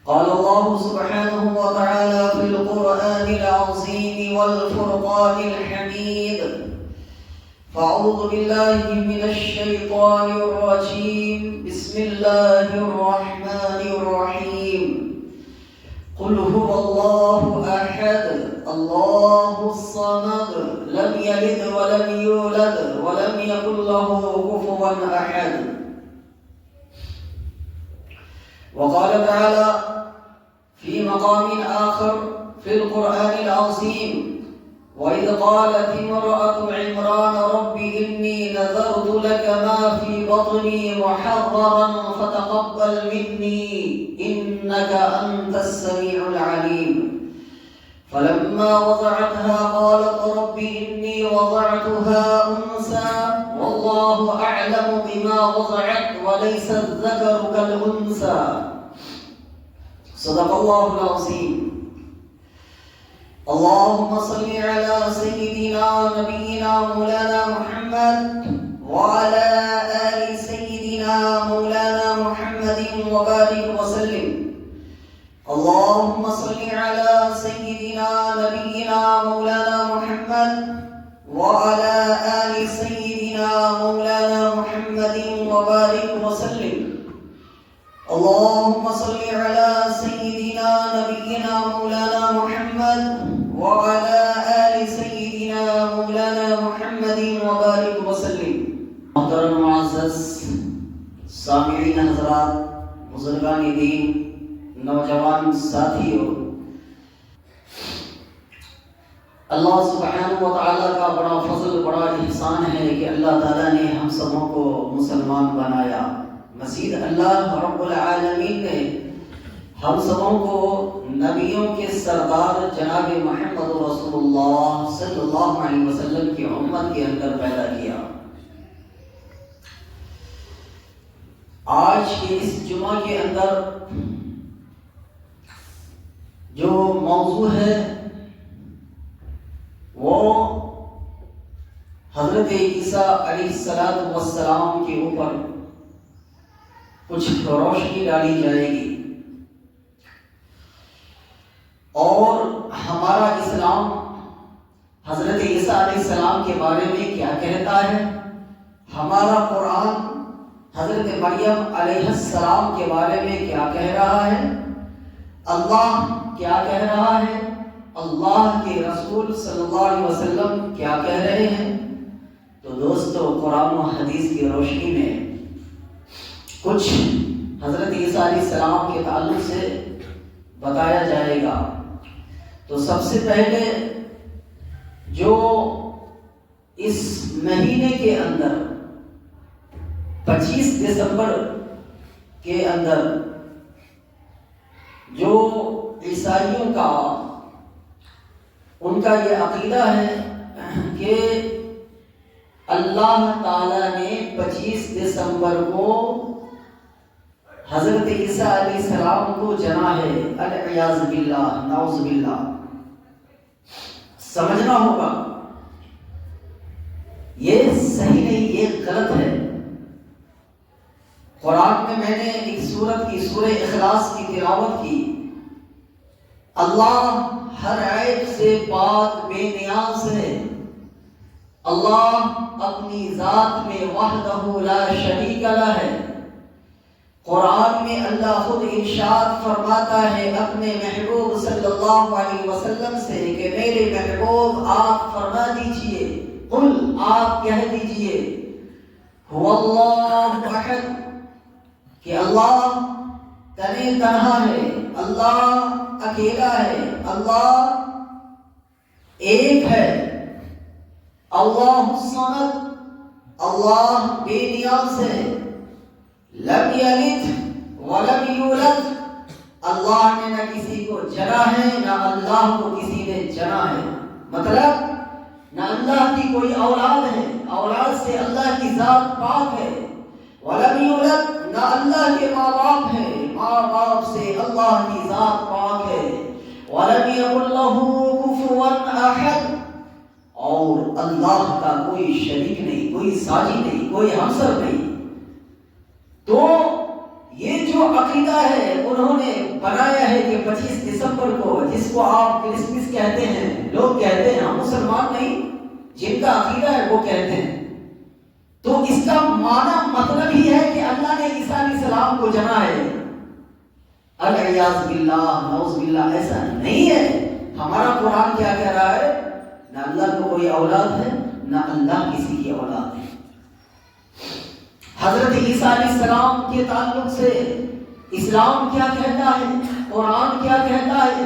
قال الله سبحانه وتعالى في القرآن العظيم والفرقان الحميد: فأعوذ بالله من الشيطان الرجيم. بسم الله الرحمن الرحيم. قل هو الله أحد الله الصمد لم يلد ولم يولد ولم يكن له كفوا أحد. وقال تعالى في مقام آخر في القرآن العظيم: وإذ قالت امرأة عمران رب إني نذرت لك ما في بطني محررا فتقبل مني إنك أنت السميع العليم. فلما وضعتها قالت رب إني وضعتها أنثى والله أعلم بما وضعت وليس الذكر كالأنثى. صدق الله العظيم. اللهم صل على سيدنا نبينا مولانا محمد وعلى آل سيدنا مولانا محمد وبارك وسلم. اللهم صل على سيدنا نبينا مولانا محمد وعلى آل سيدنا مولانا محمد وبارك وسلم. اللهم صل على سيدنا نبينا مولانا محمد وعلى آل سيدنا مولانا محمد وبارك وسلم. محترم معزز سامعین حضرات، بزرگان دین، نوجوان ساتھیوں، اللہ سبحانہ و تعالیٰ کا بڑا فضل، بڑا احسان ہے کہ اللہ تعالیٰ نے ہم سبوں کو مسلمان بنایا. مزید اللہ رب العالمین نے ہم سبوں کو نبیوں کے سردار جناب محمد رسول اللہ صلی اللہ علیہ وسلم کی امت کے اندر پیدا کیا. آج کے اس جمعہ کے اندر جو موضوع ہے وہ حضرت عیسیٰ علیہ السلام کے اوپر کچھ روشنی ڈالی جائے گی، اور ہمارا اسلام حضرت عیسیٰ علیہ السلام کے بارے میں کیا کہتا ہے، ہمارا قرآن حضرت مریم علیہ السلام کے بارے میں کیا کہہ رہا ہے، اللہ کیا کہہ رہا ہے، اللہ کے رسول صلی اللہ علیہ وسلم کیا کہہ رہے ہیں. تو دوستو، قرآن و حدیث کی روشنی میں کچھ حضرت عیسیٰ علیہ السلام کے تعلق سے بتایا جائے گا. تو سب سے پہلے جو اس مہینے کے اندر 25 دسمبر کے اندر جو عیسائیوں کا ان کا یہ عقیدہ ہے کہ اللہ تعالیٰ نے 25 دسمبر کو حضرت عیسیٰ علیہ السلام کو جنا ہے، العیاذ باللہ، نعوذ باللہ. سمجھنا ہوگا یہ صحیح نہیں، یہ غلط ہے. قرآن میں نے ایک سورت کی، سورہ اخلاص کی تلاوت کی. اللہ ہر عیب سے پاک، بے نیاز ہے. اللہ اپنی ذات میں وحدہ لا شریک لہ ہے. قرآن میں اللہ خود ارشاد فرماتا ہے اپنے محبوب صلی اللہ علیہ وسلم سے کہ میرے محبوب آپ فرما دیجئے، قل، آپ کہہ دیجئے، هو اللہ احد، کہ اللہ تنے تنہا ہے، اللہ اکیلا ہے، اللہ ایک ہے. اللہ الصمد، اللہ بے نیاز ہے. لم یلد ولم یولد، اللہ نے نہ کسی کو جنا ہے نہ اللہ کو کسی نے جنا ہے. مطلب نہ اللہ کی کوئی اولاد ہے، اولاد سے اللہ کی ذات پاک ہے. ولم یولد، نہ اللہ کے ماں باپ ہیں، ماں باپ سے اللہ کی ذات پاک ہے. ولم یکن لہ کفوا احد، اور اللہ کا کوئی شریک نہیں، کوئی ساجی نہیں، کوئی ہمسر نہیں. تو یہ جو عقیدہ ہے انہوں نے بنایا 25 دسمبر کو، جس کو آپ کرسمس کہتے ہیں، لوگ کہتے ہیں، ہم مسلمان نہیں، جن کا عقیدہ ہے وہ کہتے ہیں، تو اس کا معنی مطلب ہی ہے کہ اللہ نے عیسیٰ علیہ السلام کو جنا ہے۔ الیاذ باللہ، نعوذ باللہ، ایسا نہیں ہے۔ ہمارا قرآن کیا کہہ رہا ہے؟ نہ اللہ کو کوئی اولاد ہے، نہ اللہ کسی کی اولاد ہے۔ حضرت عیسیٰ علیہ السلام کے تعلق سے اسلام کیا کہتا ہے، قرآن کیا کہتا ہے،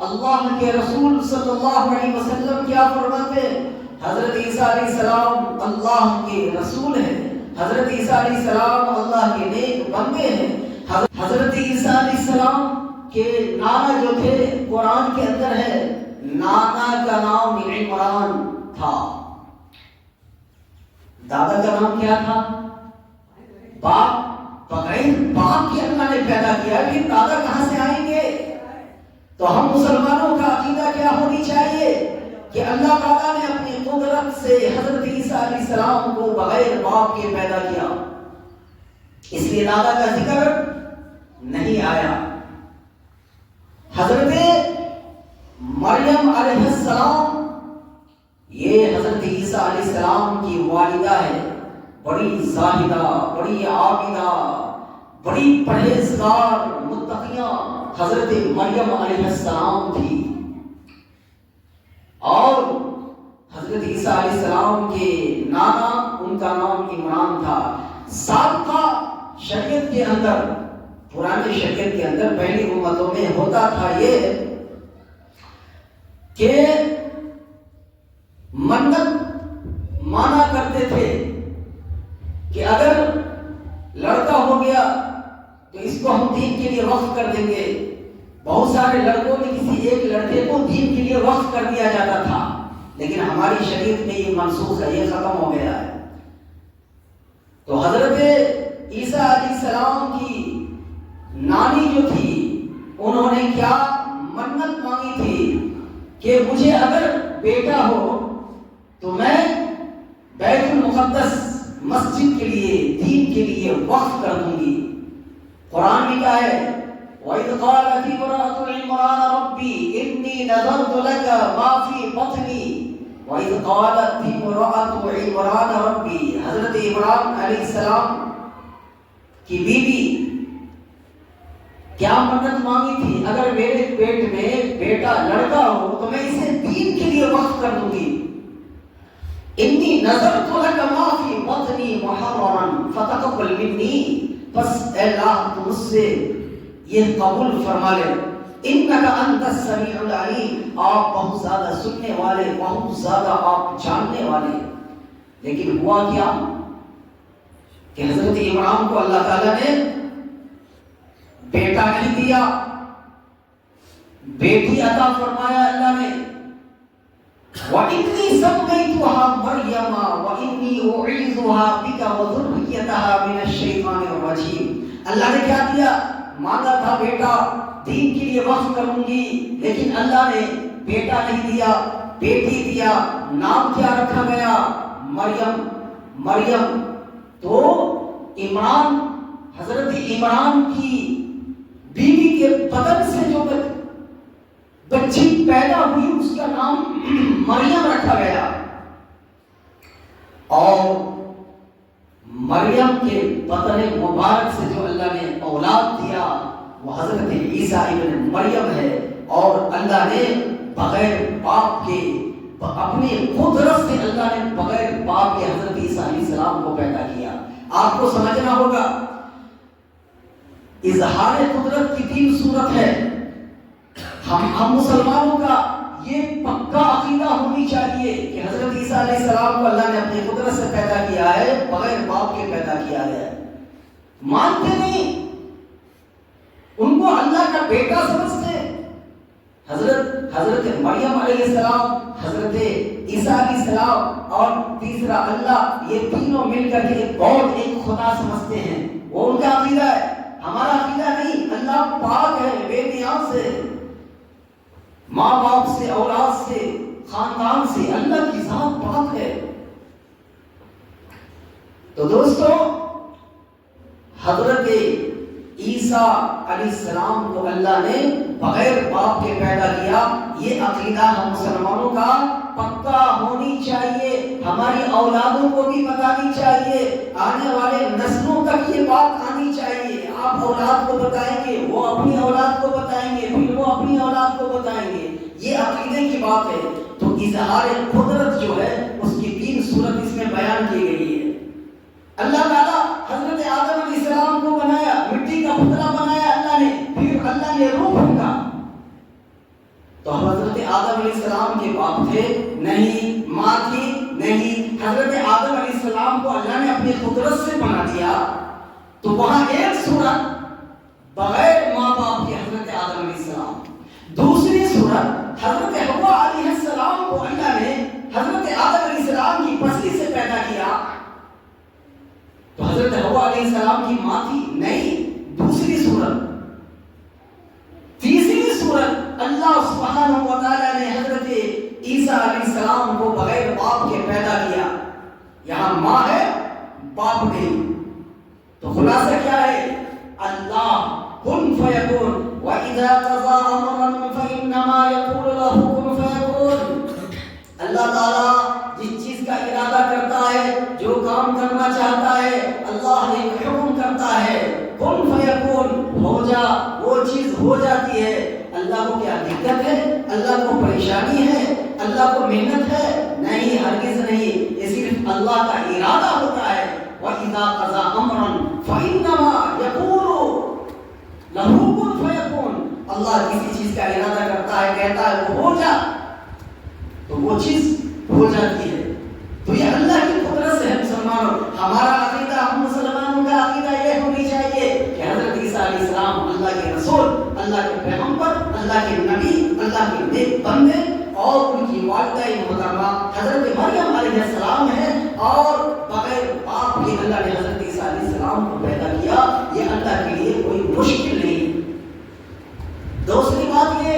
اللہ کے رسول صلی اللہ علیہ وسلم کیا فرماتے ہیں؟ حضرت عیسیٰ علیہ السلام اللہ کے رسول ہیں، حضرت عیسیٰ علیہ السلام اللہ کے نیک بندے ہیں۔ حضرت عیسیٰ علیہ السلام کے نانا جو تھے قرآن کے اندر ہے، نانا کا نام عمران تھا، دادا کا نام کیا تھا؟ باپ۔ بغیر باپ کے اللہ نے پیدا کیا، لیکن دادا کہاں سے آئیں گے؟ تو ہم مسلمانوں کا عقیدہ کیا ہونی چاہیے کہ اللہ تعالیٰ نے اپنی قدرت سے حضرت عیسیٰ علیہ السلام کو بغیر باپ کے پیدا کیا، اس لیے دادا کا ذکر نہیں آیا۔ حضرت مریم علیہ السلام، یہ حضرت عیسیٰ علیہ السلام کی والدہ ہے، بڑی زاہدہ، بڑی عابدہ، بڑی پرہیزگار، متقیہ حضرت مریم علیہ السلام تھی۔ اور حضرت عیسیٰ علیہ السلام کے نانا، ان کا نام عمران تھا۔ سابقہ شریعت کے اندر، پرانے شریعت کے اندر پہلی امتوں میں ہوتا تھا یہ کہ منت مانا کرتے تھے کہ اگر لڑکا ہو گیا تو اس کو ہم دین کے لیے وقف کر دیں گے۔ بہت سارے لڑکوں میں کسی ایک لڑکے کو دین کے لیے وقف کر دیا جاتا تھا، لیکن ہماری شریعت میں یہ منسوخ ہے، یہ ختم ہو گیا ہے۔ تو حضرت عیسیٰ علیہ السلام کی نانی جو تھی، انہوں نے کیا منت مانگی تھی کہ مجھے اگر بیٹا ہو تو میں بیت المقدس مسجد کے لیے، دین کے لیے وقف کر دوں گی۔ قرآن میں کیا ہے؟ وَإِذْ قَالَتِ امْرَأَتُ عِمْرَانَ رَبِّ إِنِّي نَذَرْتُ لَكَ مَا فِي بَطْنِي وَإِذْ قَالَتِ امْرَأَتُ عِمْرَانَ رَبِّ، حضرت عمران علیہ السلام کی بیوی کیا منت مانگی تھی؟ اگر میرے پیٹ میں بیٹا لڑکا ہو تو میں اسے دین کے لیے وقف کر دوں گی۔ انی نذرت لک ما فی بطنی محررا فتقبل منی، بس اے اللہ تم مجھ سے یہ قبول فرما لے۔ انک انت السمیع العلیم، آپ بہت زیادہ سننے والے، بہت زیادہ آپ جاننے والے۔ لیکن ہوا کیا کہ حضرت عمران کو اللہ تعالیٰ نے بیٹا نہیں دیا، بیٹی عطا فرمایا اللہ نے۔ وَإِنِّي سَمَّيْتُهَا مَرْيَمَ وَإِنِّي أُعِيذُهَا بِكَ وَذُرِّيَّتَهَا مِنَ الشَّيْطَانِ الرَّجِيمِ۔ اللہ نے کیا دیا؟ مانگا تھا بیٹا، دین کے لیے وقف کروں گی، لیکن اللہ نے بیٹا نہیں دیا، بیٹی دیا۔ نام کیا رکھا گیا؟ مریم۔ مریم تو عمران، حضرت عمران کی بیوی کے بدن سے جو بچی پیدا ہوئی اس کا نام مریم رکھا گیا، اور مریم کے بدن مبارک سے جو اللہ نے اولاد دیا وہ حضرت عیسیٰ ابن مریم ہے۔ اور اللہ نے بغیر باپ کے، اپنی قدرت سے اللہ نے بغیر باپ کے حضرت عیسیٰ علیہ السلام کو پیدا کیا۔ آپ کو سمجھنا ہوگا اظہار قدرت کی 3 صورت ہے۔ ہم مسلمانوں کا یہ پکا عقیدہ ہونی چاہیے کہ حضرت عیسیٰ علیہ السلام کو اللہ نے اپنی قدرت سے پیدا کیا ہے، بغیر باپ کے پیدا کیا ہے۔ مانتے نہیں، ان کو اللہ کا بیٹا سمجھتے۔ حضرت مریم علیہ السلام، حضرت عیسیٰ علیہ السلام اور تیسرا اللہ، یہ تینوں مل کر کے ایک خدا سمجھتے ہیں۔ وہ ان کا عقیدہ ہے، ہمارا عقیدہ نہیں۔ اللہ پاک ہے، بے نیاز سے، ماں باپ سے، اولاد سے، خاندان سے، اللہ کی ذات پاک ہے۔ تو دوستو، حضرت عیسیٰ عیسیٰ علیہ السلام کو اللہ نے بغیر باپ کے پیدا کیا، یہ عقیدہ ہم مسلمانوں کا پکا ہونی چاہیے، ہماری اولادوں کو بھی بتانی چاہیے، آنے والے نسلوں تک یہ بات آنی چاہیے۔ آپ اولاد کو بتائیں گے، وہ اپنی اولاد کو بتائیں گے، پھر وہ اپنی اولاد کو بتائیں گے، یہ عقیدے کی بات ہے۔ تو اظہار قدرت جو ہے اس کی 3 صورت اس میں بیان کی گئی ہے۔ اللہ تعالیٰ حضرت آدم علیہ السلام کو بنایا، مٹی کا پتلا بنایا اللہ نے، پھر اللہ نے روح پھونکا۔ تو حضرت آدم علیہ السلام کے باپ تھے؟ نہیں۔ ماں تھی؟ نہیں۔ حضرت آدم علیہ السلام کو اللہ نے اپنی قدرت سے بنا دیا۔ تو وہاں ایک صورت بغیر ماں باپ کے حضرت آدم علیہ السلام، دوسری صورت حضرت حوا علیہ السلام کو اللہ نے حضرت آدم علیہ السلام کی پسلی سے پیدا کیا۔ تو حضرت حوا علیہ السلام کی ماں تھی؟ نہیں۔ دوسری صورت۔ تیسری صورت اللہ سبحانہ و تعالیٰ نے حضرت عیسیٰ علیہ السلام کو بغیر باپ کے پیدا کیا۔ یہاں ماں ہے، باپ نہیں۔ تو خلاصہ کیا ہے؟ اللہ کن فیکون، وَإِذَا قَضَىٰ أَمْرًا فَإِنَّمَا يَقُولُ لَهُ كُن فَيَكُونُ۔ اللہ تعالیٰ جس چیز کا ارادہ کرتا ہے، جو کام کرنا چاہتا ہے، اللہ ایک حکم کرتا ہے، کن فیکون، ہو جا، وہ چیز ہو جاتی ہے۔ اللہ کو کیا دقت ہے؟ اللہ کو پریشانی ہے؟ اللہ کو محنت ہے؟ نہیں، ہرگز نہیں۔ یہ صرف اللہ کا ارادہ ہوتا ہے۔ وَإِذَا قَضَىٰ أَمْرًا فَإِنَّمَا يَقُولُ لَهُ كُن فَيَكُونُ۔ اللہ کسی چیز کا ارادہ کرتا ہے، کہتا ہے وہ ہو جا، تو وہ چیز ہو جاتی ہے۔ تو یہ اللہ کی قدرت سے ہے مسلمانوں۔ ہمارا عقیدہ، ہم مسلمانوں کا عقیدہ یہ ہونی چاہیے کہ حضرت عیسیٰ علیہ السلام اللہ کے رسول، اللہ کے پیغمبر، اللہ کے نبی، اللہ کے نیک بندے، اور ان کی والدہ محترمہ حضرت مریم علیہ السلام ہے، اور بغیر باپ کے اللہ نے حضرت عیسیٰ علیہ السلام کو پیدا کیا۔ یہ اللہ کے لیے کوئی مشکل نہیں۔ دوسری بات یہ،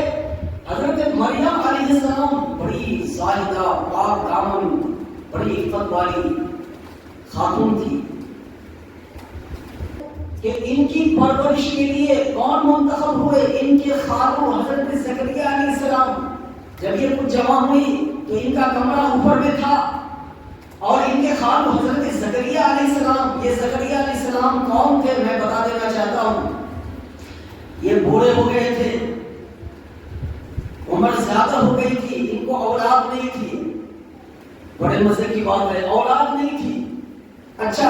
حضرت مریم علیہ السلام بڑی زاہدہ، پاک دامن، بڑی عفت والی خاتون تھی کہ ان کی پرورش کے لیے کون منتخب ہوئے؟ ان کے خالو حضرت زکریا علیہ السلام۔ جب یہ کچھ جمع ہوئی تو ان کا کمرہ اوپر میں تھا، اور ان کے خالو حضرت زکریا علیہ السلام۔ یہ زکریا علیہ السلام کون تھے میں بتا دینا چاہتا ہوں۔ یہ بوڑھے ہو گئے تھے، عمر زیادہ ہو گئی تھی، ان کو اولاد نہیں تھی۔ بڑے مزے کی بات ہے، اولاد نہیں تھی۔ اچھا،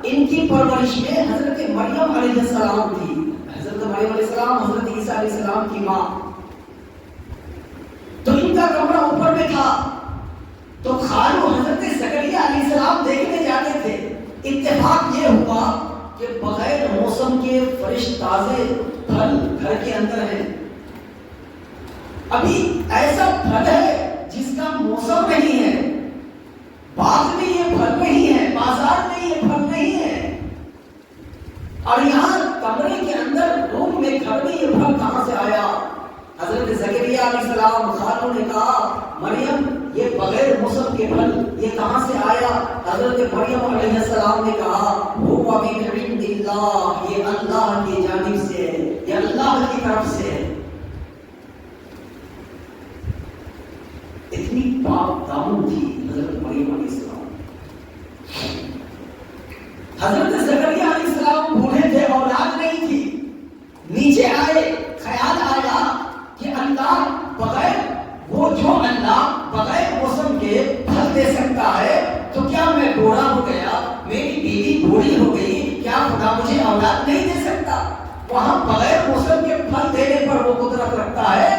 ان کی پرورش میں حضرت مریم علیہ السلام تھی۔ حضرت مریم علیہ السلام حضرت عیسیٰ علیہ السلام کی ماں۔ تو ان کا کمرہ اوپر میں تھا، تو خالو حضرت زکریا علیہ السلام دیکھنے جاتے تھے۔ اتفاق یہ ہوا کہ بغیر موسم کے فریش تازے پھل گھر کے اندر ہیں۔ ابھی ایسا پھل ہے جس کا موسم نہیں ہے، باغ میں یہ پھل نہیں ہے، بازار میں یہ پھل نہیں ہے، اور یہاں کمرے کے اندر، روم میں، گھر میں یہ پھل کہاں سے آیا؟ حضرت زکریا علیہ السلام خالو نے کہا، مریم یہ بغیر موسم کے پھل یہ کہاں سے آیا؟ حضرت مریم علیہ السلام نے کہا، هو من عند اللہ، یہ اللہ کی جانب سے ہے، یہ اللہ کی طرف سے ہے۔ اتنی پاک دامن تھی حضرت مریم علیہ السلام۔ حضرت زکریا علیہ السلام بوڑھے تھے، اولاد نہیں تھی۔ نیچے آئے، خیال آیا کہ اللہ بغیر، وہ جو اللہ بغیر موسم کے پھل دے سکتا ہے، تو کیا میں بوڑھا ہو گیا، میری بیوی بوڑھی ہو گئی، کیا خدا مجھے اولاد نہیں دے سکتا؟ وہاں بغیر موسم کے پھل دینے پر وہ قدرت رکھتا ہے،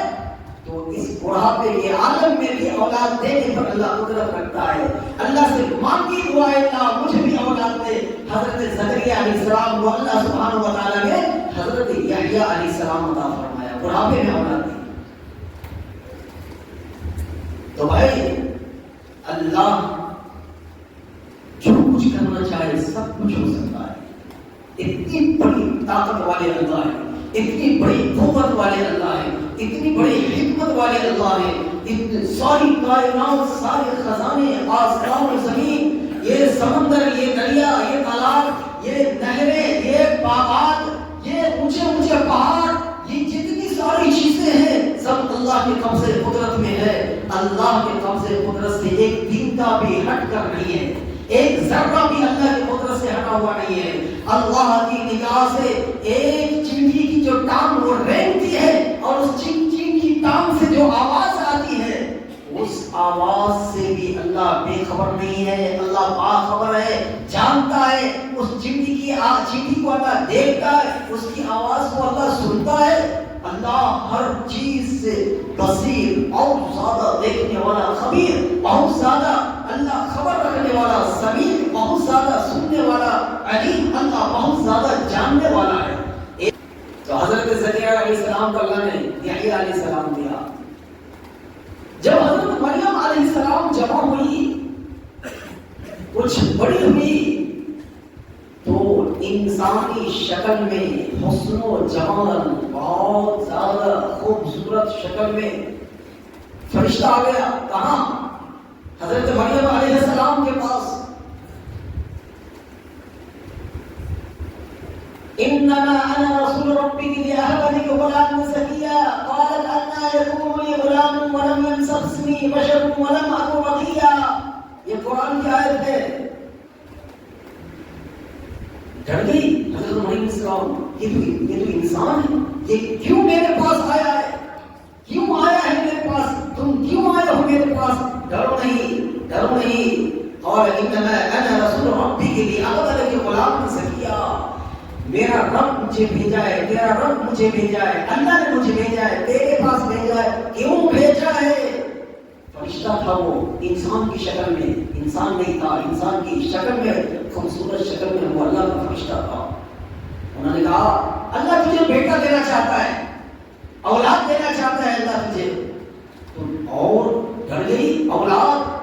تو اس بڑھاپے کے عالم میں بھی اولاد دینے پر اللہ قدرت رکھتا ہے۔ اللہ سے مانگی دعا ہے، اللہ مجھے بھی اولاد دے۔ حضرت زکریا علیہ السلام کو اللہ سبحانہ و تعالیٰ نے حضرت یحییٰ علیہ السلام عطا فرمایا، بڑھاپے میں اولاد دی۔ تو بھائی، اللہ جو کچھ کرنا چاہے سب کچھ ہو سکتا ہے۔ اتنی بڑی طاقت والے اللہ ہے، اتنی بڑی قوت والے اللہ ہے، اتنی بڑی حکمت والے اللہ ہے۔ اتنی ساری کائنات، سارے خزانے، آسمان و زمین، یہ سمندر، یہ دریا، یہ تالاب، یہ نہریں، یہ باغات، یہ اونچے پہاڑ، یہ جتنی ساری چیزیں ہیں سب اللہ کے قبضے قدرت میں ہے. اللہ کے قبضے قدرت سے ایک دن کا بھی ہٹ کر نہیں ہے، ایک ذرہ بھی اللہ کی قدرت سے ہٹا ہوا نہیں ہے. اللہ کی نگاہ سے ایک چینٹی کی جو ٹانگ وہ رینگتی ہے اور اس چینٹی کی ٹانگ سے جو آواز آتی ہے اس آواز سے بھی اللہ بے خبر نہیں ہے. اللہ باخبر ہے، جانتا ہے. اس چینٹی کو اللہ دیکھتا ہے، اس کی آواز کو اللہ سنتا ہے. اللہ ہر چیز سے بصیر، بہت زیادہ دیکھنے والا، خبیر، بہت زیادہ اللہ خبر رکھنے والا، سمیع، بہت زیادہ سننے والا، علیم، اللہ بہت زیادہ جاننے والا ہے. تو حضرت زکریا علیہ السلام کو اللہ نے یحییٰ علیہ السلام دیا. جب حضرت مریم علیہ السلام جمع ہوئی، کچھ بڑی ہوئی، تو انسانی شکل میں حسن و جمال، بہت زیادہ خوبصورت شکل میں فرشتہ آ گیا. کہاں؟ حضرت مریم علیہ السلام کے پاس. انما انا رسول ربك لأهب لك غلاما زكيا قالت ان يكون لي غلام ولم يمسسني بشر ولم اك بغيا. یہ قرآن کی آیت ہے. ڈر گئی حضرت مریم السلام، یہ تو انسان ہے، یہ کیوں میرے پاس آیا ہے، کیوں آیا ہے میرے پاس، تم کیوں آئے ہو میرے پاس؟ ڈرو نہیں. قال انما انا رسول ربك لأهب لك غلاما زكيا. میرا رب مجھے بھیجا ہے، تیرا رب مجھے بھیجا ہے، اللہ نے مجھے بھیجا ہے، تیرے پاس بھیجا ہے. کیوں بھیجا ہے؟ فرشتہ تھا وہ، انسان کی شکل میں، انسان نہیں تھا، انسان کی شکل میں، خوبصورت شکل میں وہ اللہ کا فرشتہ تھا. انہوں نے کہا اللہ تجھے بیٹا دینا چاہتا ہے، اولاد دینا چاہتا ہے اللہ تجھے. اور ڈر گئی. اولاد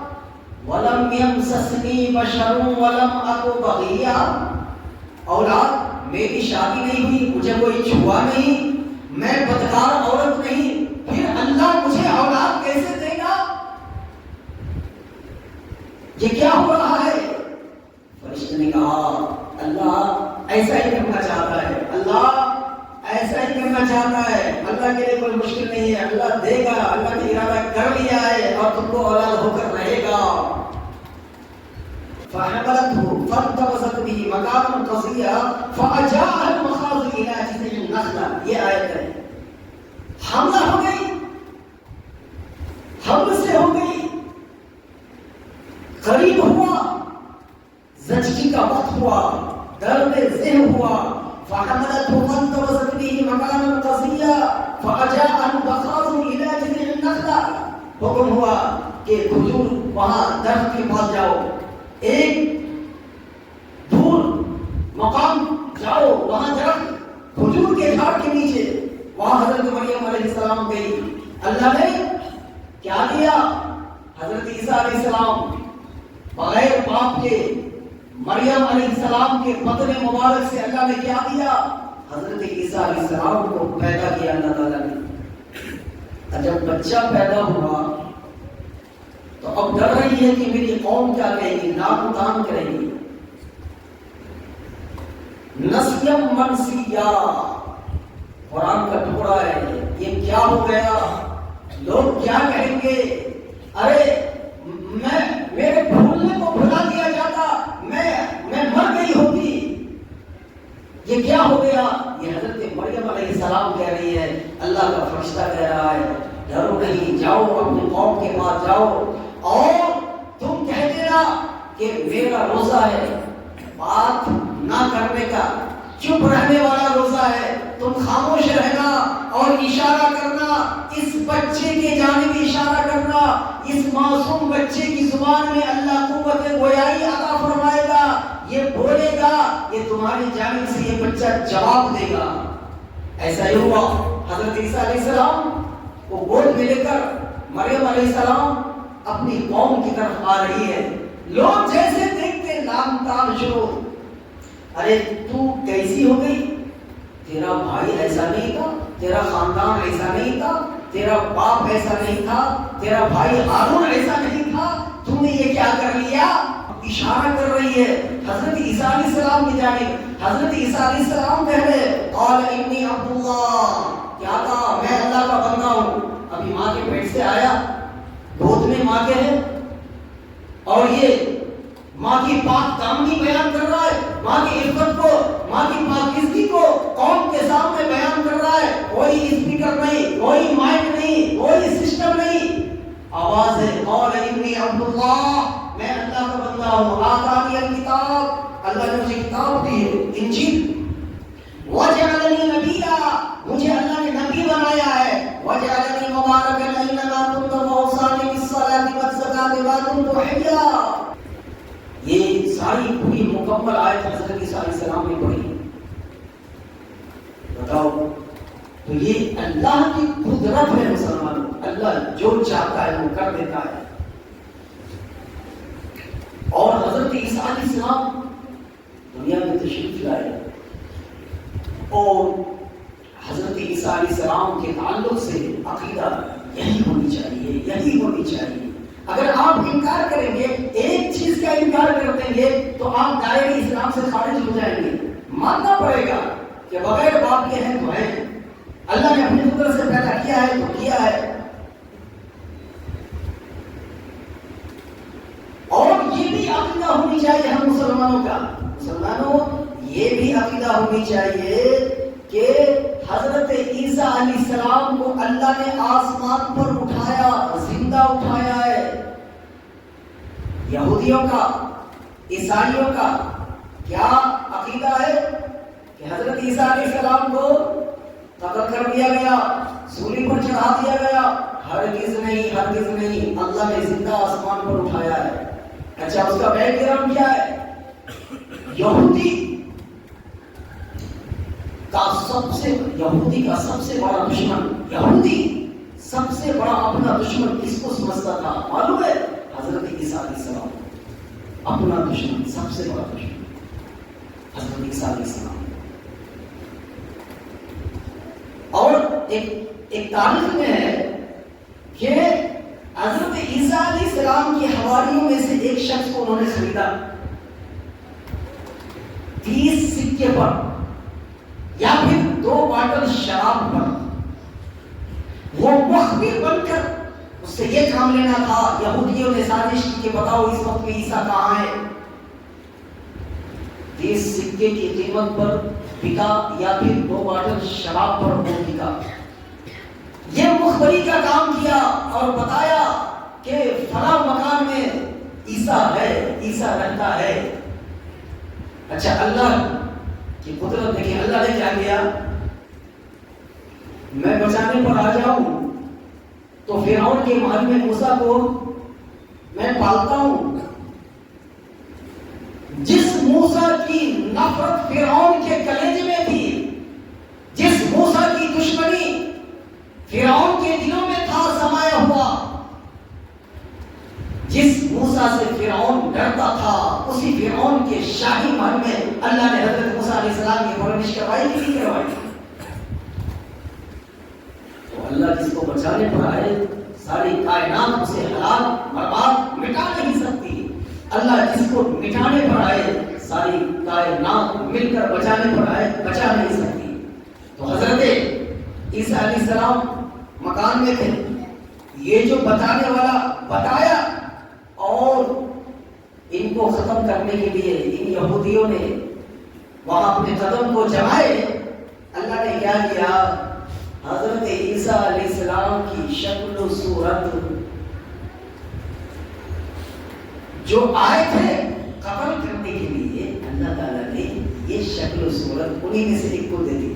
وَلَمْ يَمْسَسْنِي بَشَرٌ وَلَمْ أَكُ بَغِيًّا. اولاد میری شادی نہیں ہوئی، مجھے کوئی چھوا نہیں، میں بدکار عورت نہیں، پھر اللہ مجھے اولاد کیسے دے گا؟ یہ کیا ہو رہا ہے؟ فرشتے نے کہا اللہ ایسا ہی کرنا چاہتا ہے، اللہ ایسا ہی کرنا چاہتا ہے، اللہ کے لیے کوئی مشکل نہیں ہے، اللہ دے گا، اللہ نے ارادہ کر لیا ہے اور تم کو اولاد ہو کر رہے گا. فحملته فانتبذت به مكانا قصيا فأجاءها المخاض إلى جذع النخلة. یہ آیت ہے. حملہ ہو گئی، حمل سے ہو گئی، قریب ہوا، زچگی کا وقت ہوا، درد ذہن ہوا. فحملته فانتبذت به مكانا قصيا فأجاءها المخاض إلى جذع النخلة. حکم ہوا کہ کھجور وہاں درخت کے پاس جاؤ، ایک دور مقام جاؤ، وہاں درخت کھجور کے جھاڑ کے نیچے، وہاں حضرت مریم علیہ السلام گئی. اللہ نے کیا کیا؟ حضرت عیسیٰ علیہ السلام بغیر باپ کے، مریم علیہ السلام کے بدن مبارک سے اللہ نے کیا دیا؟ حضرت عیسیٰ علیہ السلام کو پیدا کیا اللہ تعالیٰ نے. جب بچہ پیدا ہوا تو اب ڈر رہی ہے کہ میری قوم کیا کہے گی، ناکتان کرے گی. نسیم منسیا قرآن کا ٹکڑا ہے. یہ کیا ہو گیا؟ لوگ کیا کہیں گے؟ ارے میرے بھولنے کو بھلا دیا جاتا، میں مر گئی ہوتی. یہ کیا ہو گیا؟ یہ حضرت مریم علیہ السلام کہہ رہی ہے، اللہ کا فرشتہ کہہ رہا ہے ڈرو نہیں، جاؤ اپنی قوم کے پاس جاؤ اور تم کہہ دینا کہ میرا روزہ ہے، بات نہ کرنے کا، چپ رہنے والا روزہ ہے. تم خاموش رہنا اور اشارہ کرنا، اس بچے کے جانب اشارہ کرنا. اس معصوم بچے کی زبان میں اللہ قوت گویائی عطا فرمائے گا. یہ بولے گا، یہ تمہاری جانب سے یہ بچہ جواب دے گا. ایسا ہی ہوا. حضرت عیسیٰ علیہ السلام کو گود میں لے کر مریم علیہ السلام اپنی قوم کی طرف آ رہی ہے. لوگ جیسے دیکھتے لام تام شروع، ارے تو کیسی ہو گئی؟ تیرا بھائی ایسا نہیں تھا، تیرا خاندان ایسا نہیں تھا، تیرا باپ ایسا نہیں تھا، تیرا بھائی ہارون ایسا نہیں تھا، تم نے یہ کیا کر لیا؟ اشارہ کر رہی ہے حضرت عیسیٰ علیہ السلام کی جانب. حضرت عیسیٰ علیہ السلام کہہ رہے قال انی عبد اللہ، کیا کہا میں اللہ کا بندہ ہوں. ابھی ماں کے پیٹ سے آیا، گود میں ماں کے ہے، اور یہ ماں کی پاک دامنی بیان کر رہا ہے، ماں کی عزت کو، ماں کی پاکیزگی کو قوم کے سامنے بیان کر رہا ہے. کوئی اسپیکر نہیں، کوئی مائک نہیں، کوئی سسٹم نہیں، آواز ہے قال انی عبد اللہ، میں اللہ کا بندہ ہوں. آتانی الکتاب، اللہ نے مجھے کتاب دی ہے انجیل. وجعلنی نبیا، مجھے اللہ نے نبی بنایا ہے. وجعلنی مبارکا اینما کنت واوصانی بالصلاۃ والزکاۃ ما دمت حیا. یہ ساری پوری مکمل آیت حضرت عیسیٰ علیہ السلام نے پڑھی. بتاؤ، تو یہ اللہ کی قدرت ہے مسلمانوں. اللہ جو چاہتا ہے وہ کر دیتا ہے. اور حضرت عیسیٰ علیہ السلام دنیا میں تشریف لائے، اور حضرت عیسیٰ علیہ السلام کے تعلق سے عقیدہ یہی ہونی چاہیے، یہی ہونی چاہیے. اگر آپ انکار کریں گے، ایک چیز کا انکار کر دیں گے، تو آپ دائرے اسلام سے خارج ہو جائیں گے. ماننا پڑے گا کہ بغیر باپ کے ہیں تو ہیں، اللہ نے اپنی قدرت سے پیدا کیا ہے تو کیا ہے. اور یہ بھی عقیدہ ہونی چاہیے ہم مسلمانوں کا، مسلمانوں یہ بھی عقیدہ ہونی چاہیے کہ حضرت عیسیٰ علیہ السلام کو اللہ نے آسمان پر اٹھایا، زندہ اٹھایا ہے. یہودیوں کا، عیسائیوں کا کیا عقیدہ ہے کہ حضرت عیسیٰ علیہ السلام کو قتل کر دیا گیا، سولی پر چڑھا دیا گیا. ہرگز نہیں، ہرگز نہیں، اللہ نے زندہ آسمان پر اٹھایا ہے. اچھا، اس کا بیک گراؤنڈ کیا ہے؟ یہودی کا سب سے بڑا دشمن، یہودی سب سے بڑا اپنا دشمن کس کو سمجھتا تھا معلوم ہے؟ حضرت عیسیٰ علیہ السلام. اپنا دشمن، سب سے بڑا دشمن حضرت عیسیٰ علیہ السلام. اور ایک تاریخ میں ہے کہ حضرت عیسیٰ علیہ السلام کے حواریوں میں سے ایک شخص کو انہوں نے خریدا 30 سکے پر یا پھر 2 باٹل شراب پر. وہ مخبر بن کر اس سے یہ کام لینا تھا. یہودیوں نے سازش کی کہ بتاؤ اس وقت میں عیسیٰ کہاں ہے. 30 سکے کی قیمت پر بکا یا پھر 2 باٹل شراب پر وہ بکا. یہ مخبری کا کام کیا اور بتایا کہ فلاں مکان میں عیسیٰ ہے، عیسیٰ رہتا ہے. اچھا، اللہ کی قدرت دیکھیں، اللہ نے کیا کیا؟ میں بچانے پر آ جاؤں تو فرعون کے محل میں موسیٰ کو میں پالتا ہوں. جس موسیٰ کی نفرت فرعون کے کلیجے میں تھی، جس موسیٰ کی دشمنی فرعون کے دلوں میں تھا سمایا ہوا، جس موسیٰ سے فرعون ڈرتا تھا، اسی فرعون کے شاہی محل میں اللہ نے حضرت موسیٰ علیہ السلام کی پرورش کروائی کہ نہیں کروائی؟ تو اللہ جس کو بچانے پر آئے، ساری کائنات اسے ہلاک، برباد، مٹا نہیں سکتی. اللہ جس کو مٹانے پر آئے، ساری کائنات مل کر بچانے پر آئے، بچا نہیں سکتی. تو حضرت عیسیٰ علیہ السلام مکان میں تھے. یہ جو بتانے والا بتایا، اور ان کو ختم کرنے کے لیے ان یہودیوں نے وہاں اپنے قدم کو جمائے. اللہ نے کیا کیا؟ حضرت عیسیٰ علیہ السلام کی شکل و صورت جو آئے تھے قتل کرنے کے لیے، اللہ تعالیٰ نے یہ شکل و صورت انہی میں سے ایک کو دے دی.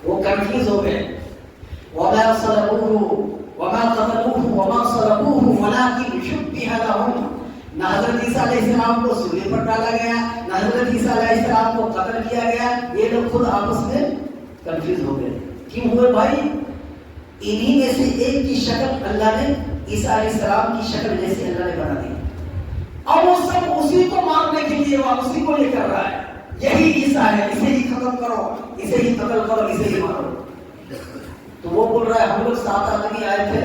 وہ کنفیوز ہو گئے. وَمَا صَلَبُوهُ وَمَا قَتَلُوهُ وَمَا صَلَبُوهُ وَلَٰكِنْ شُبِّهَ لَهُمْ. نہ حضرت عیسیٰ علیہ السلام کو سولی پر ڈالا گیا، نہ حضرت عیسیٰ علیہ السلام کو قتل کیا گیا. یہ لوگ خود آپس میں کنفیوز ہو گئے. کیوں ہوئے بھائی؟ انہی میں سے ایک کی شکل اللہ نے عیسیٰ علیہ السلام کی شکل جیسے اللہ نے بنا دی. اب وہ سب اسی کو مارنے کے لیے وہ اسی کو یہ کر رہا ہے. یہی عیسیٰ ہے، اسے ہی ختم کرو، اسے ہی قتل کرو، اسے ہی مارو. تو وہ بول رہا ہے ہم لوگ 7 آدمی آئے تھے،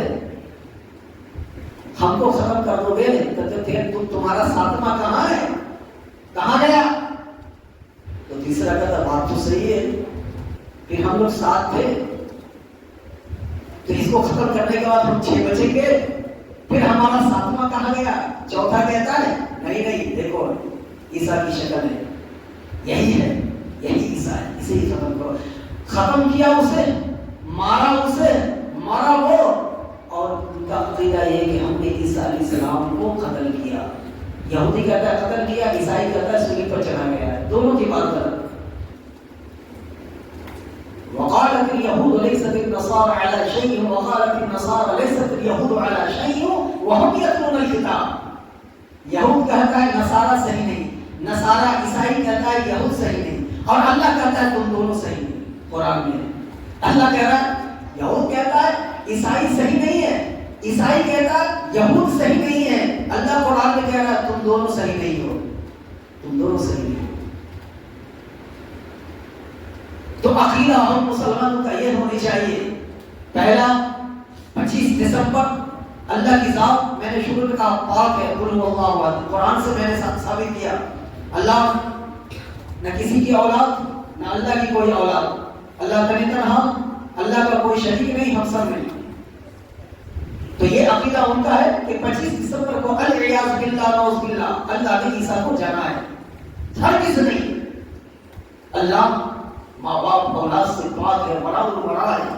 ہم کو ختم کر دو گے تو تمہارا ساتواں کہاں ہے، کہاں گیا؟ تو تیسرا کہتا بات تو صحیح ہے، پھر ہم لوگ ساتھ تھے، تو اس کو ختم کرنے کے بعد ہم 6 بچیں گے، پھر ہمارا ساتواں کہاں گیا؟ چوتھا کہتا ہے نہیں دیکھو عیسیٰ کی شکل ہے، یہی ہے، یہی عیسیٰ ہے، اسے ہی ختم کرو۔ ختم کیا اسے، مارا وہ، اور ان کا عقیدہ یہ کہ ہم نے عیسیٰ علیہ السلام کو قتل کیا۔ یہودی کہتا ہے قتل کیا، عیسائی کہتا ہے سولی پر چڑھا گیا ہے، دونوں کی بات غلط۔ وقالت اليهود ليست النصارى على شيء وقالت النصارى ليست اليهود على شيء وهم يتلون الكتاب۔ یہود کہتا ہے نصارہ صحیح نہیں، نصارہ عیسائی کہتا ہے یہود صحیح نہیں، اور اللہ کہتا ہے تم دونوں صحیح نہیں۔ قرآن میں اللہ کہہ رہا ہے، یہود کہتا ہے عیسائی صحیح نہیں ہے، عیسائی کہتا ہے یہود صحیح نہیں ہے، اللہ قرآن میں کہہ رہا ہے تم دونوں صحیح نہیں ہو، تم دونوں صحیح نہیں ہو۔ تو عقیدہ ہم مسلمانوں کا یہ ہونی چاہیے، پہلا 25 دسمبر اللہ کی ذات، میں نے شروع میں کہا پاک ہے، قل هو اللہ احد، قرآن سے میں نے ثابت کیا اللہ نہ کسی کی اولاد، نہ اللہ کی کوئی اولاد، اللہ کا تنہا، اللہ کا کوئی شریک نہیں، ہم سب نہیں۔ تو یہ عقیدہ ان کا ہے کہ 25 دسمبر کو العیاذ باللہ نعوذ باللہ اللہ نے عیسیٰ کو جانا ہے، ہر کس نہیں۔ اللہ ماں باپ اولاد سے پاک ہے، بڑا بڑا ہے،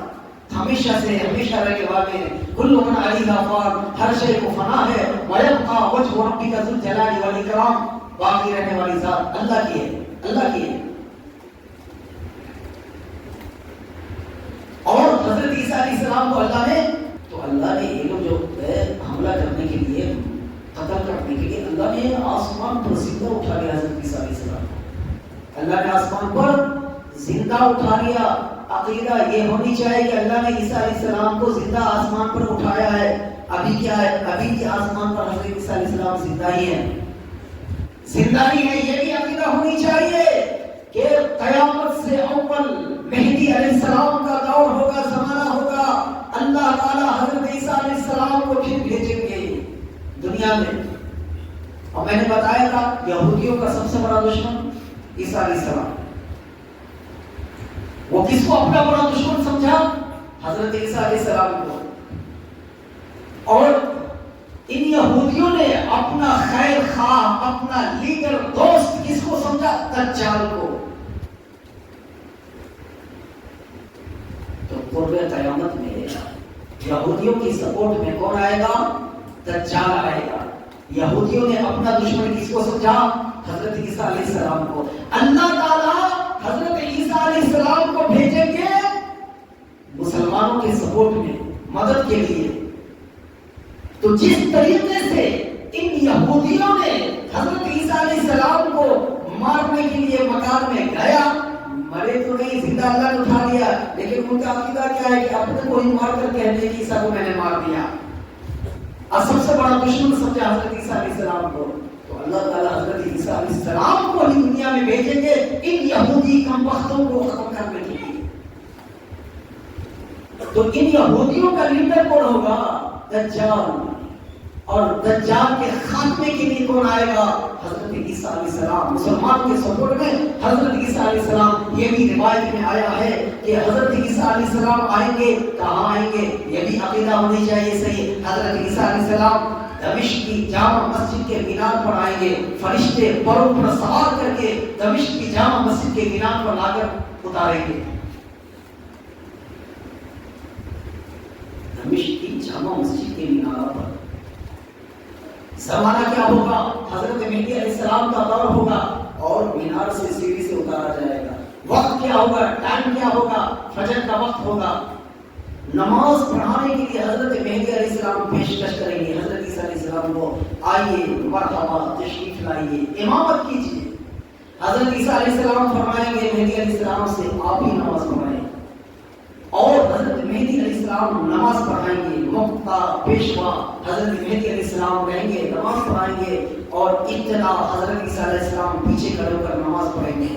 ہمیشہ سے ہمیشہ رہنے والے ہیں، کل من علیہا فان، ہر شے کو فنا ہے، ویبقى وجہ ربک ذو الجلال والاکرام، باقی رہنے والی ذات اللہ کی ہے، اللہ کی ہے۔ اور حضرت عیسیٰ علیہ السلام کو اللہ نے، تو اللہ نے یہ لوگ جو حملہ کرنے کے لیے، قتل کرنے کے لیے، اللہ نے آسمان پر زندہ اٹھا لیا حضرت عیسیٰ علیہ السلام، اللہ نے آسمان پر زندہ اٹھا لیا۔ عقیدہ یہ ہونی چاہیے کہ اللہ نے عیسیٰ علیہ السلام کو زندہ آسمان پر اٹھایا ہے۔ ابھی کیا ہے، ابھی کی آسمان پر حضرت عیسیٰ علیہ السلام زندہ ہی ہے، زندہ ہی ہے۔ یہ بھی عقیدہ ہونی چاہیے کہ قیامت سے اول مہدی علیہ السلام کا دور ہوگا، زمانہ ہوگا، اللہ تعالیٰ حضرت عیسیٰ علیہ السلام کو پھر بھیجیں گے دنیا میں۔ اور میں نے بتایا تھا یہودیوں کا سب سے بڑا دشمن عیسیٰ علیہ السلام، وہ کس کو اپنا بڑا دشمن سمجھا؟ حضرت عیسیٰ علیہ السلام کو۔ اور ان یہودیوں نے اپنا خیر خواہ، اپنا لیڈر، دوست کس کو سمجھا؟ دجال کو۔ تو قرب قیامت میں یہودیوں کی سپورٹ میں کون آئے گا؟ دجال آئے گا۔ یہودیوں نے اپنا دشمن کس کو سمجھا؟ حضرت عیسیٰ علیہ السلام کو۔ اللہ تعالیٰ حضرت عیسیٰ علیہ السلام کو بھیجیں گے مسلمانوں کے سپورٹ میں، مدد کے لیے۔ تو جس طریقے سے ان یہودیوں نے حضرت عیسیٰ علیہ السلام کو مارنے کے لیے مکان میں گیا، مرے تو نہیں، زندہ اللہ نے اٹھا لیا، لیکن ان کا عقیدہ کیا ہے کہ اپنے کو ہی مار کر کہتے کہ عیسیٰ کو میں نے مار دیا، اور سب سے بڑا دشمن سمجھا حضرت عیسیٰ علیہ السلام کو۔ تو اللہ تعالیٰ حضرت عیسیٰ علیہ السلام کو ہی دنیا میں بھیجیں گے ان یہودی کمبختوں کو ختم کرنے کے لیے۔ تو ان یہودیوں کا لیڈر کون ہوگا؟ دجال۔ اور دجال کے خاتمے کے لیے کون آئے گا؟ حضرت عیسیٰ علیہ السلام۔ مسلمانوں کے سپورٹ میں حضرت عیسیٰ علیہ السلام۔ یہ بھی روایت میں آیا ہے کہ حضرت عیسیٰ علیہ السلام آئیں گے، کہاں آئیں گے؟ یہ بھی عقیدہ ہونی چاہیے صحیح۔ حضرت عیسیٰ علیہ السلام دمشق کی جامع مسجد کے مینار پر آئیں گے، فرشتے پروں پر سوار کر کے دمشق کی جامع مسجد کے مینار پر لا کر اتاریں گے۔ دمشق کی جامع مسجد کے مینار پر زمانہ کیا ہوگا؟ حضرت مہدی علیہ السلام کا دور ہوگا، اور مینار سے سیڑھی سے اتارا جائے گا۔ وقت کیا ہوگا؟ ٹائم کیا ہوگا؟ فجر کا وقت ہوگا۔ نماز پڑھانے کے لیے حضرت مہدی علیہ السلام پیشکش کریں گے حضرت عیسیٰ علیہ السلام کو، آئیے مرحبا، تشریف لائیے، امامت کیجیے۔ حضرت عیسیٰ علیہ السلام فرمائیں گے مہدی علیہ السلام سے آپ ہی نماز پڑھائیں، اور حضرت مہدی علیہ السلام نماز پڑھائیں گے۔ مقتدی پیشوا حضرت مہدی علیہ السلام رہیں گے، نماز پڑھائیں گے، اور ابتدا حضرت عیسیٰ علیہ السلام پیچھے کھڑے ہو کر نماز پڑھیں گے۔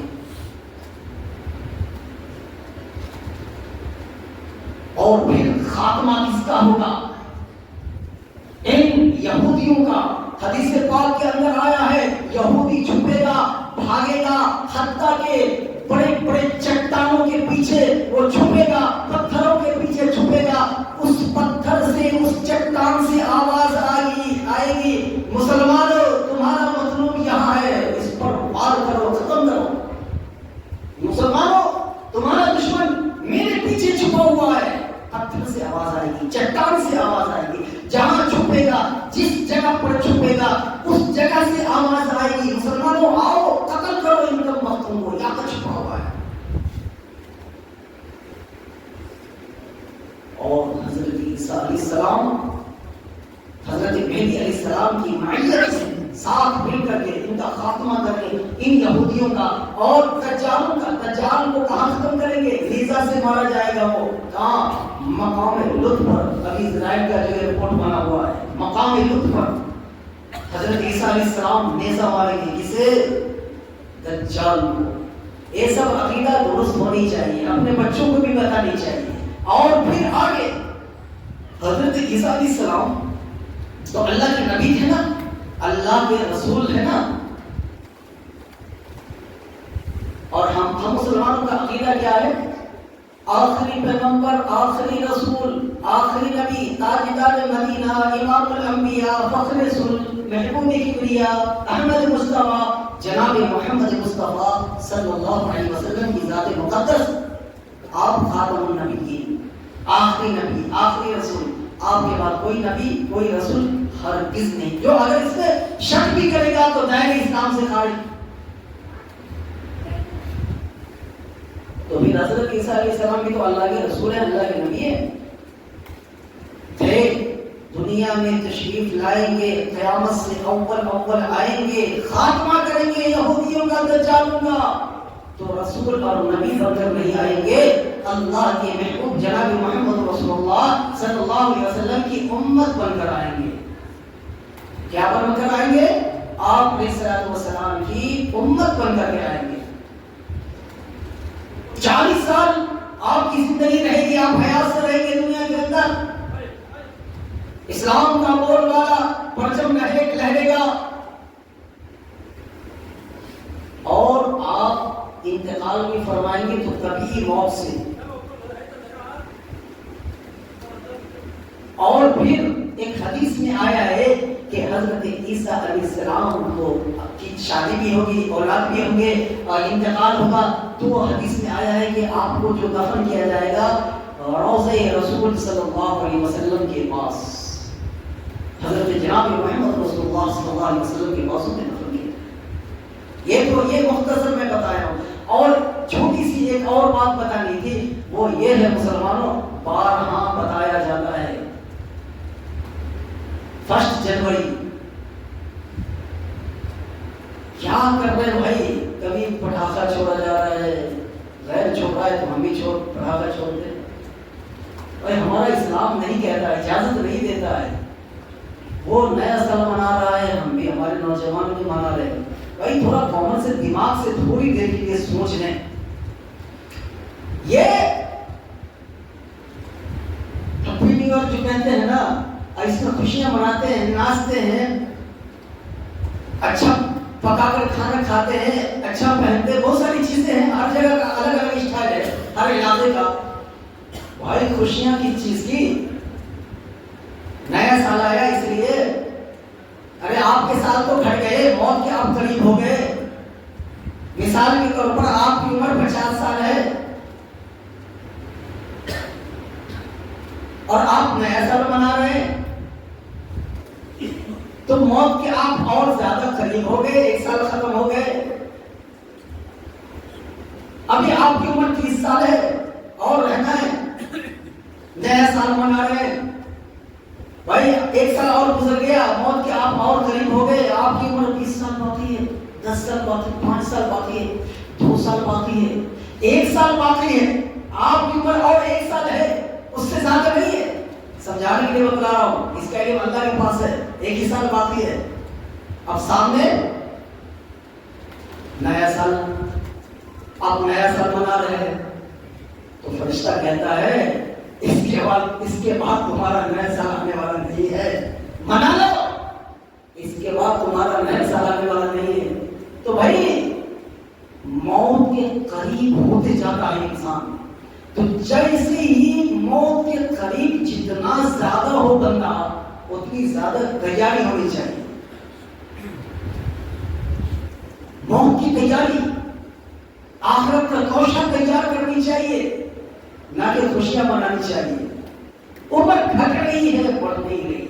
اور پھر خاتمہ کس کا ہوگا؟ ان یہودیوں کا حدیث پاک کے اندر آیا ہے، یہودی چھپے گا، بھاگے گا، حتیٰ کہ بڑے بڑے چٹانوں کے پیچھے وہ چھپے گا، پتھروں کے پیچھے چھپے گا، اس پتھر سے اس چٹان سے آواز آئے گی، مسلمانوں تمہارا مطلوب یہاں ہے، اس پر وار کرو، ختم کرو، مسلمانوں تمہارا دشمن میرے پیچھے چھپا ہوا ہے۔ پتھر سے آواز آئے گی، چٹان سے آواز آئے گی، جہاں چھپے گا، جس جگہ پر چھپے گا اس جگہ سے آواز آئے گی، مسلمانوں آؤ قتل کرو ان کا مختوم کو، یہاں پر چھپا ہوا ہے۔ اور حضرت عیسیٰ علیہ السلام حضرت مہدی علیہ السلام کی معیت سے ساتھ مل کر کے ان کا خاتمہ کر کے ان یہودیوں کا اور دجالوں کا، دجال کو کہاں ختم کریں گے؟ غزہ سے مارا جائے گا، وہ کہاں؟ مقام لطف پر، ابھی اسرائیل کا جو رپورٹ بنا ہوا ہے، مقام لطف پر حضرت عیسیٰ علیہ السلام نیزہ ماریں گے، کسے؟ دجال کو۔ یہ سب عقیدہ درست ہونی چاہیے، اپنے بچوں کو بھی بتانی چاہیے۔ اور پھر آگے حضرت عیسیٰ علیہ السلام تو اللہ کے نبی تھے نا، اللہ کے رسول ہے نا، اور ہم مسلمانوں کا عقیدہ کیا ہے؟ آخری پیغمبر، آخری رسول، آخری نبی، تاجدار مدینہ، امام الانبیاء، فخر رسول، محبوب کبریا، احمد مصطفیٰ، جناب محمد مصطفیٰ صلی اللہ علیہ وسلم کی ذات مقدس، آپ خاتم النبیین، آخری نبی، آخری رسول، آپ کے بعد کوئی نبی کوئی رسول ہرگز نہیں۔ جو اگر اس میں شک بھی کرے گا تو دائرہ اسلام سے خارج۔ تو پھر حضرت عیسیٰ علیہ السلام بھی تو اللہ کے رسول ہیں، اللہ کے نبی ہیں، تھے، دنیا میں تشریف لائیں گے، قیامت سے اول آئیں گے، خاتمہ کریں گے یہودیوں کا، دجالوں کا، تو رسول اور نبی بن کر نہیں آئیں گے، اللہ کے محبوب جناب محمد رسول اللہ صلی اللہ علیہ وسلم کی امت بن کر آئیں گے۔ کیا بن کر آئیں گے؟ آپ علیہ الصلوۃ والسلام کی امت بن کر کے آئیں گے۔ 40 سال آپ کی زندگی رہے گی، آپ حیات سے رہیں گے دنیا کے اندر، اسلام کا بول والا پرچم لہرے گا، اور آپ انتقال بھی فرمائیں گے تو کبھی موت سے۔ اور پھر ایک حدیث میں آیا ہے کہ حضرت عیسیٰ علیہ السلام کو کی شادی بھی ہوگی، اولاد بھی ہوں گے اور انتقال ہوگا، تو حدیث میں آیا ہے کہ آپ کو جو دفن کیا جائے گا روضہ رسول صلی اللہ علیہ وسلم کے پاس، حضرت جناب محمد رسول اللہ صلی اللہ علیہ وسلم کے پاس میں دفن کیا۔ یہ مختصر میں بتایا ہوں، اور چھوٹی سی ایک اور بات بتانی تھی، وہ یہ ہے مسلمانوں، بارہا بتایا جاتا ہے 1 جنوری کیا کر رہے ہیں بھائی؟ کبھی پٹاخہ چھوڑا جا رہا ہے، غیر چھوڑ رہا ہے تو ہم بھی پٹاخہ چھوڑتے ہیں۔ بھائی ہمارا اسلام نہیں کہتا ہے، اجازت نہیں دیتا ہے، وہ نیا سال منا رہا ہے، ہم بھی ہمارے نوجوان بھی منا رہے ہیں۔ بھائی تھوڑا کامن سے دماغ سے تھوڑی دیر کے لیے سوچ لیں، یہ ہیپی نیو ایئر جو کہتے ہیں نا، اس میں خوشیاں مناتے ہیں، ناچتے ہیں، اچھا پکا کر کھانا کھاتے ہیں، اچھا پہنتے ہیں، بہت ساری چیزیں ہیں، ہر جگہ کا الگ الگ اسٹائل ہے، ہر علاقے کا۔ بھائی خوشیاں کس چیز کی؟ نیا سال آیا اس لیے، ارے آپ کے سال تو گھٹ گئے، موت کے آپ قریب ہو گئے۔ مثال کے طور پر آپ کی عمر 50 سال ہے اور آپ نیا سال منا رہے ہیں، تو موت کے آپ اور زیادہ قریب ہو گئے، 1 سال ختم ہو گئے۔ ابھی آپ کی عمر 30 سال ہے اور رہنا ہے، نیا سال منا رہے ہیں۔ بھائی 1 سال اور گزر گیا، موت کے آپ اور قریب ہو گئے، آپ کی عمر 20 سال باقی ہے، 10 سال باقی، 5 سال باقی ہے، 2 سال باقی ہے، 1 سال باقی ہے، آپ کی عمر اور 1 سال ہے، اس سے زیادہ نہیں ہے۔ سمجھانے کے لیے بتلا رہا ہوں، اس کا علم اللہ کے پاس ہے، 1 ہی سال باقی ہے۔ اب سامنے نیا سال، آپ نیا سال منا رہے ہیں، تو فرشتہ کہتا ہے اس کے بعد تمہارا نیا سال آنے والا نہیں ہے، منا لو۔ قریب ہوتے جاتا ہے انسان، تو جیسے ہی موت کے قریب جتنا زیادہ ہو بندہ اتنی زیادہ تیاری ہونی چاہیے. موت کی تیاری، آخرت کا کوشہ تیار کرنی چاہیے، نہ کہ خوشیاں منانی چاہیے. عمر گھٹ رہی ہے، بڑھ نہیں رہی.